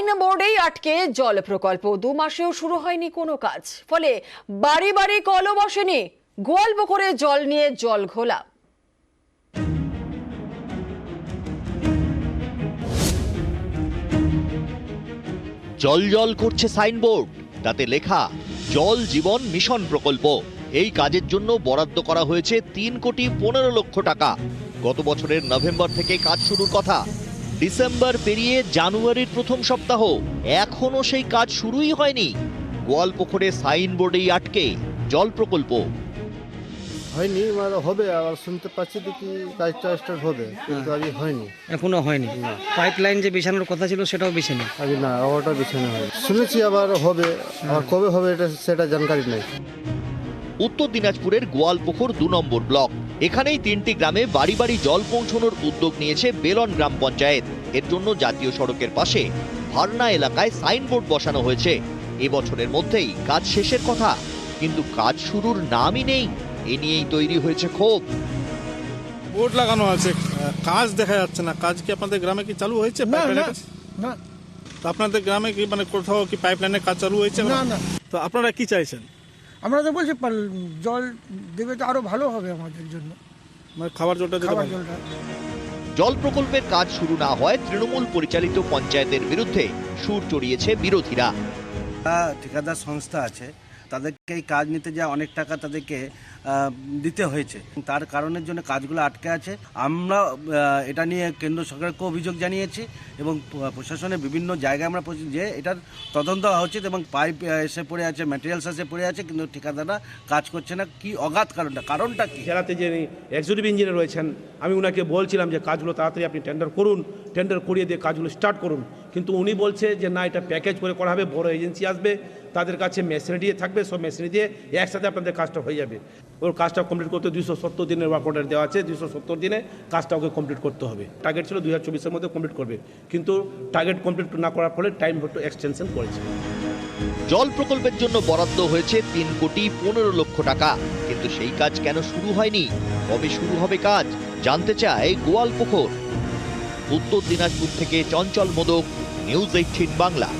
Sign বোর্ডেই আটকে জল প্রকল্প, 2 মাসেও শুরু হয়নি কোনো কাজ। ফলে বাড়ি বাড়ি কলও বসেনি, গোয়ালপুকুরে জল নিয়ে জল ঘোলা। জল জল করছে সাইনবোর্ড, তাতে লেখা জল জীবন মিশন প্রকল্প। এই কাজের জন্য বরাদ্দ করা হয়েছে 3,15,00,000 টাকা। গত বছরের নভেম্বর থেকে কাজ শুরুর কথা, ডিসেম্বর পেরিয়ে জানুয়ারির প্রথম সপ্তাহ, এখনো সেই কাজ শুরুই হয়নি। গোয়ালপুকুরে সাইনবোর্ডেই আটকে জল প্রকল্প। হয়নি, মানে হবে, আবার শুনতে পাচ্ছি দেখি কাজটা স্টার্ট হবে, কিন্তু আগে হয়নি। এখনো হয়নি। পাইপলাইন যে বিছানোর কথা ছিল সেটাও বিছানি। আগে না, ওটা বিছানো হয়, শুনেছি আবার হবে, আর কবে হবে এটা সেটা জানকারি নেই। উত্তর দিনাজপুরের গোয়ালপুকুর 2 নম্বর ব্লক, এখানেই 3টি গ্রামে বাড়ি বাড়ি জল পৌঁছানোর উদ্যোগ নিয়েছে বেলন গ্রাম পঞ্চায়েত। এর জন্য জাতীয় সড়কের পাশে ভারনা এলাকায় সাইনবোর্ড বসানো হয়েছে। এবছরের মধ্যেই কাজ শেষের কথা, কিন্তু কাজ শুরুর নামই নেই। এ নিয়েই তৈরি হয়েছে ক্ষোভ। বোর্ড লাগানো আছে, কাজ দেখা যাচ্ছে না। কাজ কি আপনাদের গ্রামে কি চালু হয়েছে? না, তো আপনাদের গ্রামে কি মানে কোথাও কি পাইপলাইনের কাজ চালু হয়েছে? না। তো আপনারা কি চাইছেন? আমরা তো বলছি জল দেবে তো আরো ভালো হবে আমাদের জন্য, মানে খাবার জলটা দিতে খাবার পারবেন? জলটা। জল প্রকল্পের কাজ শুরু না হয় তৃণমূল পরিচালিত পঞ্চায়েতের বিরুদ্ধে সুর চড়িয়েছে বিরোধীরা। ঠিকাদার সংস্থা আছে, তাদেরকে এই কাজ নিতে যা অনেক টাকা তাদেরকে দিতে হয়েছে, তার কারণের জন্য কাজগুলো আটকে আছে। আমরা এটা নিয়ে কেন্দ্র সরকারকে অভিযোগ জানিয়েছি এবং প্রশাসনের বিভিন্ন জায়গায় আমরা যে এটার তদন্ত হওয়া উচিত, এবং পাইপ এসে পড়ে আছে, ম্যাটেরিয়ালস এসে পড়ে আছে, কিন্তু ঠিকাদাররা কাজ করছে না। কি অগাধ কারণটা কি? জেলাতে যে এক্সিকিউটিভ ইঞ্জিনিয়ার রয়েছেন, আমি ওনাকে বলছিলাম যে কাজগুলো তাড়াতাড়ি আপনি টেন্ডার করুন, টেন্ডার করিয়ে দিয়ে কাজগুলো স্টার্ট করুন, কিন্তু উনি বলছে যে না, এটা প্যাকেজ করে করা হবে, বড় এজেন্সি আসবে, তাদের কাছে মেশিনারি দিয়ে থাকবে, সব মেশিনারি দিয়ে একসাথে আপনাদের কাজটা হয়ে যাবে। ওর কাজটা কমপ্লিট করতে 270 দিনের ওয়ার্ক অর্ডার দেওয়া আছে, 270 দিনে কাজটা ওকে কমপ্লিট করতে হবে। টার্গেট ছিল 2024-এর মধ্যে কমপ্লিট করবে, কিন্তু টার্গেট কমপ্লিট না করার ফলে টাইম একটু এক্সটেনশন করেছে। জল প্রকল্পের জন্য বরাদ্দ হয়েছে 3,15,00,000 টাকা, কিন্তু সেই কাজ কেন শুরু হয়নি? কবে শুরু হবে কাজ জানতে চায় গোয়ালপুকুর। উত্তর দিনাজপুর থেকে চঞ্চল মোদক, নিউজ 18 বাংলা।